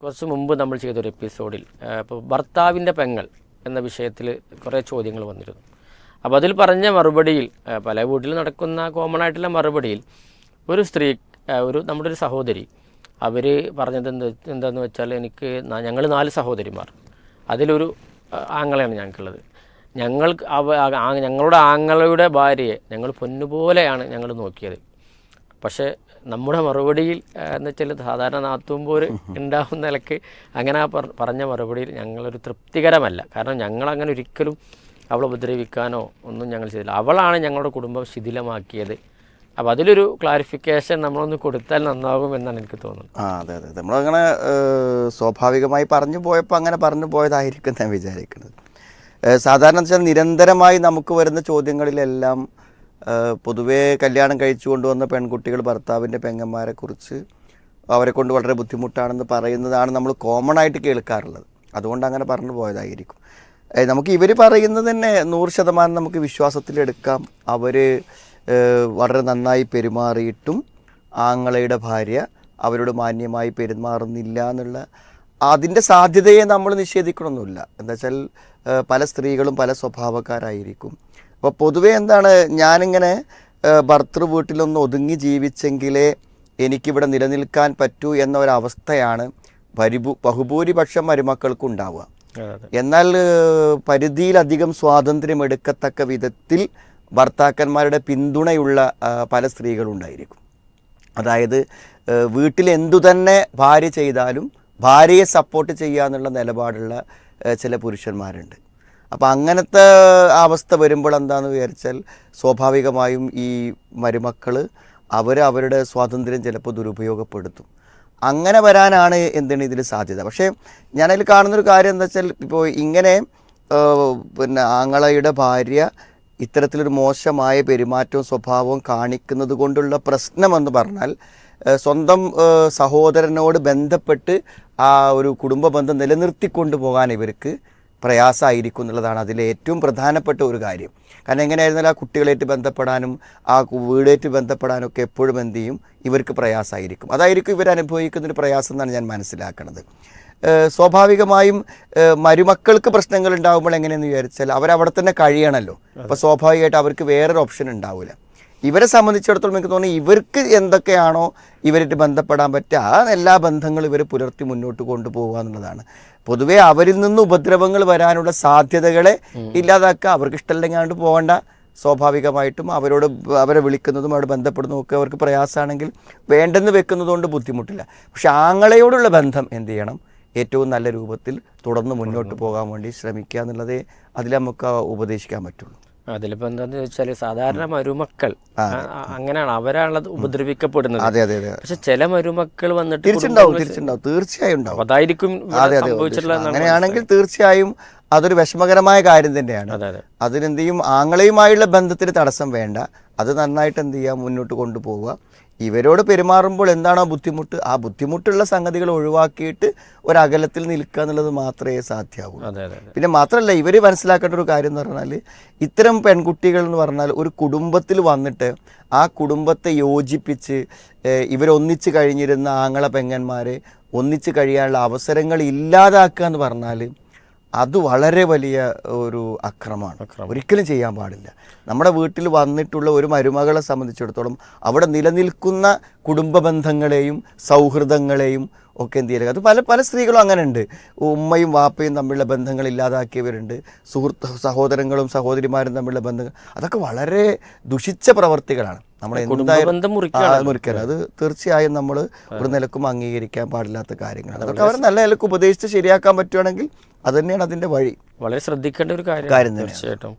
കുറച്ച് മുമ്പ് നമ്മൾ ചെയ്തൊരു എപ്പിസോഡിൽ ഇപ്പോൾ ഭർത്താവിൻ്റെ പെങ്ങൾ എന്ന വിഷയത്തിൽ കുറേ ചോദ്യങ്ങൾ വന്നിരുന്നു. അപ്പോൾ അതിൽ പറഞ്ഞ മറുപടിയിൽ പല വീട്ടിൽ നടക്കുന്ന കോമൺ ആയിട്ടുള്ള മറുപടിയിൽ ഒരു സ്ത്രീ നമ്മുടെ ഒരു സഹോദരി അവർ പറഞ്ഞത് എന്താണെന്ന് വെച്ചാൽ ഞങ്ങൾ 4 സഹോദരിമാർ, അതിലൊരു ആങ്ങളെയാണ് ഞങ്ങൾക്കുള്ളത്. ഞങ്ങളുടെ ആങ്ങളയുടെ ഭാര്യയെ ഞങ്ങൾ പൊന്നുപോലെയാണ് ഞങ്ങൾ നോക്കിയത്. പക്ഷേ നമ്മുടെ മറുപടിയിൽ എന്ന് വെച്ചാൽ സാധാരണ നാത്തുമ്പോൾ ഉണ്ടാകുന്ന നിലക്ക് അങ്ങനെ പറഞ്ഞ മറുപടിയിൽ ഞങ്ങളൊരു തൃപ്തികരമല്ല. കാരണം ഞങ്ങളങ്ങനെ ഒരിക്കലും അവളെ ഉപദ്രവിക്കാനോ ഒന്നും ഞങ്ങൾ ചെയ്തില്ല. അവളാണ് ഞങ്ങളുടെ കുടുംബം ശിഥിലമാക്കിയത്. അപ്പോൾ അതിലൊരു ക്ലാരിഫിക്കേഷൻ നമ്മളൊന്ന് കൊടുത്താൽ നന്നാകും എന്നാണ് എനിക്ക് തോന്നുന്നത്. അതെ അതെ, നമ്മളങ്ങനെ സ്വാഭാവികമായി പറഞ്ഞു പോയപ്പോൾ അങ്ങനെ പറഞ്ഞു പോയതായിരിക്കും ഞാൻ വിചാരിക്കുന്നത്. സാധാരണ വെച്ചാൽ നിരന്തരമായി നമുക്ക് വരുന്ന ചോദ്യങ്ങളിലെല്ലാം പൊതുവേ കല്യാണം കഴിച്ചു കൊണ്ടുവന്ന പെൺകുട്ടികൾ ഭർത്താവിൻ്റെ പെങ്ങന്മാരെ കുറിച്ച് അവരെ കൊണ്ട് വളരെ ബുദ്ധിമുട്ടാണെന്ന് പറയുന്നതാണ് നമ്മൾ കോമൺ ആയിട്ട് കേൾക്കാറുള്ളത്. അതുകൊണ്ട് അങ്ങനെ പറഞ്ഞു പോയതായിരിക്കും. നമുക്ക് ഇവർ പറയുന്നത് തന്നെ 100% നമുക്ക് വിശ്വാസത്തിലെടുക്കാം. അവർ വളരെ നന്നായി പെരുമാറിയിട്ടും ആങ്ങളയുടെ ഭാര്യ അവരോട് മാന്യമായി പെരുമാറുന്നില്ല എന്നുള്ള അതിൻ്റെ സാധ്യതയെ നമ്മൾ നിഷേധിക്കണമെന്നില്ല. എന്താ വെച്ചാൽ പല സ്ത്രീകളും പല സ്വഭാവക്കാരായിരിക്കും. അപ്പോൾ പൊതുവേ എന്താണ്, ഞാനിങ്ങനെ ഭർത്തൃ വീട്ടിലൊന്ന് ഒതുങ്ങി ജീവിച്ചെങ്കിലേ എനിക്കിവിടെ നിലനിൽക്കാൻ പറ്റൂ എന്ന ഒരവസ്ഥയാണ് ബഹുഭൂരിപക്ഷം മരുമക്കൾക്കും ഉണ്ടാവുക. എന്നാൽ പരിധിയിലധികം സ്വാതന്ത്ര്യം എടുക്കത്തക്ക വിധത്തിൽ ഭർത്താക്കന്മാരുടെ പിന്തുണയുള്ള പല സ്ത്രീകളുണ്ടായിരിക്കും. അതായത് വീട്ടിൽ എന്തു തന്നെ ഭാര്യ ചെയ്താലും ഭാര്യയെ സപ്പോർട്ട് ചെയ്യുക എന്നുള്ള നിലപാടുള്ള ചില പുരുഷന്മാരുണ്ട്. അപ്പോൾ അങ്ങനത്തെ അവസ്ഥ വരുമ്പോൾ എന്താണെന്ന് വിചാരിച്ചാൽ സ്വാഭാവികമായും ഈ മരുമക്കൾ അവരുടെ സ്വാതന്ത്ര്യം ചിലപ്പോൾ ദുരുപയോഗപ്പെടുത്തും. അങ്ങനെ വരാനാണ് എന്താണ് ഇതിൽ സാധ്യത. പക്ഷേ ഞാനതിൽ കാണുന്നൊരു കാര്യം എന്താ വെച്ചാൽ, ഇപ്പോൾ ഇങ്ങനെ ആങ്ങളയുടെ ഭാര്യ ഇത്തരത്തിലൊരു മോശമായ പെരുമാറ്റവും സ്വഭാവവും കാണിക്കുന്നത് കൊണ്ടുള്ള പ്രശ്നമെന്ന് പറഞ്ഞാൽ സ്വന്തം സഹോദരനോട് ബന്ധപ്പെട്ട് ആ ഒരു കുടുംബ ബന്ധം നിലനിർത്തിക്കൊണ്ടു പോകാൻ ഇവർക്ക് പ്രയാസമായിരിക്കും എന്നുള്ളതാണ് അതിലെ ഏറ്റവും പ്രധാനപ്പെട്ട ഒരു കാര്യം. കാരണം എങ്ങനെയായിരുന്നാലും ആ കുട്ടികളായിട്ട് ബന്ധപ്പെടാനും ആ വീടായിട്ട് ബന്ധപ്പെടാനൊക്കെ എപ്പോഴും എന്ത് ചെയ്യും, ഇവർക്ക് പ്രയാസമായിരിക്കും. അതായിരിക്കും ഇവരനുഭവിക്കുന്നൊരു പ്രയാസം എന്നാണ് ഞാൻ മനസ്സിലാക്കുന്നത്. സ്വാഭാവികമായും മരുമക്കൾക്ക് പ്രശ്നങ്ങൾ ഉണ്ടാകുമ്പോൾ എങ്ങനെയെന്ന് വിചാരിച്ചാൽ അവരവിടെ തന്നെ കഴിയണമല്ലോ. അപ്പോൾ സ്വാഭാവികമായിട്ട് അവർക്ക് വേറൊരു ഓപ്ഷൻ ഉണ്ടാവില്ല. ഇവരെ സംബന്ധിച്ചിടത്തോളം എനിക്ക് തോന്നുന്നു ഇവർക്ക് എന്തൊക്കെയാണോ ഇവരായിട്ട് ബന്ധപ്പെടാൻ പറ്റുക ആ എല്ലാ ബന്ധങ്ങളും ഇവർ പുലർത്തി മുന്നോട്ട് കൊണ്ടുപോകുക എന്നുള്ളതാണ്. പൊതുവേ അവരിൽ നിന്ന് ഉപദ്രവങ്ങൾ വരാനുള്ള സാധ്യതകളെ ഇല്ലാതാക്കുക. അവർക്ക് ഇഷ്ടമില്ലെങ്ങാണ്ട് പോകേണ്ട. സ്വാഭാവികമായിട്ടും അവരെ വിളിക്കുന്നതും അവിടെ ബന്ധപ്പെടുന്നതും ഒക്കെ അവർക്ക് പ്രയാസമാണെങ്കിൽ വേണ്ടെന്ന് വെക്കുന്നതുകൊണ്ട് ബുദ്ധിമുട്ടില്ല. പക്ഷെ ആങ്ങളയോടുള്ള ബന്ധം എന്ത് ചെയ്യണം, ഏറ്റവും നല്ല രൂപത്തിൽ തുടർന്ന് മുന്നോട്ട് പോകാൻ വേണ്ടി ശ്രമിക്കുക എന്നുള്ളതേ അതിൽ നമുക്ക് ഉപദേശിക്കാൻ പറ്റുള്ളൂ. അതിലിപ്പോൾ എന്താന്ന് ചോദിച്ചാൽ സാധാരണ മരുമക്കൾ അങ്ങനെയാണ്, അവരാണത് ഉപദ്രവിക്കപ്പെടുന്നത്. അതെ അതെ അതെ. പക്ഷെ ചില മരുമക്കൾ വന്നിട്ട് തീർച്ചയായും ഉണ്ടാവും. അതായിരിക്കും അങ്ങനെയാണെങ്കിൽ തീർച്ചയായും അതൊരു വിഷമകരമായ കാര്യം തന്നെയാണ്. അതിനെന്ത് ചെയ്യും, ആങ്ങളെയുമായുള്ള ബന്ധത്തിന് തടസ്സം വേണ്ട. അത് നന്നായിട്ട് എന്ത് ചെയ്യുക, മുന്നോട്ട് കൊണ്ടുപോവുക. ഇവരോട് പെരുമാറുമ്പോൾ എന്താണോ ബുദ്ധിമുട്ട്, ആ ബുദ്ധിമുട്ടുള്ള സംഗതികൾ ഒഴിവാക്കിയിട്ട് ഒരകലത്തിൽ നിൽക്കുക എന്നുള്ളത് മാത്രമേ സാധ്യമാവൂ. പിന്നെ മാത്രമല്ല ഇവർ മനസ്സിലാക്കേണ്ട ഒരു കാര്യം എന്ന് പറഞ്ഞാൽ, ഇത്തരം പെൺകുട്ടികൾ എന്ന് പറഞ്ഞാൽ ഒരു കുടുംബത്തിൽ വന്നിട്ട് ആ കുടുംബത്തെ യോജിപ്പിച്ച് ഇവരൊന്നിച്ച് കഴിഞ്ഞിരുന്ന ആങ്ങള പെങ്ങന്മാരെ ഒന്നിച്ച് കഴിയാനുള്ള അവസരങ്ങൾ ഇല്ലാതാക്കുക എന്ന് പറഞ്ഞാൽ അത് വളരെ വലിയ ഒരു അക്രമമാണ്. ഒരിക്കലും ചെയ്യാൻ പാടില്ല. നമ്മുടെ വീട്ടിൽ വന്നിട്ടുള്ള ഒരു മരുമകളെ സംബന്ധിച്ചിടത്തോളം അവിടെ നിലനിൽക്കുന്ന കുടുംബ ബന്ധങ്ങളെയും സൗഹൃദങ്ങളെയും ഒക്കെ എന്ത് ചെയ്യുക. അത് പല സ്ത്രീകളും അങ്ങനെ ഉണ്ട്. ഉമ്മയും വാപ്പയും തമ്മിലുള്ള ബന്ധങ്ങൾ ഇല്ലാതാക്കിയവരുണ്ട്. സഹോദരങ്ങളും സഹോദരിമാരും തമ്മിലുള്ള ബന്ധങ്ങൾ, അതൊക്കെ വളരെ ദുഷിച്ച പ്രവർത്തികളാണ്. നമ്മളെ മുറിക്കാൻ അത് തീർച്ചയായും നമ്മൾ ഒരു നിലക്കും അംഗീകരിക്കാൻ പാടില്ലാത്ത കാര്യങ്ങളാണ്. അതൊക്കെ അവർ നല്ല നിലക്ക് ഉപദേശിച്ച് ശരിയാക്കാൻ പറ്റുകയാണെങ്കിൽ അത് തന്നെയാണ് അതിൻ്റെ വഴി. വളരെ ശ്രദ്ധിക്കേണ്ട ഒരു കാര്യം തന്നെ. തീർച്ചയായിട്ടും.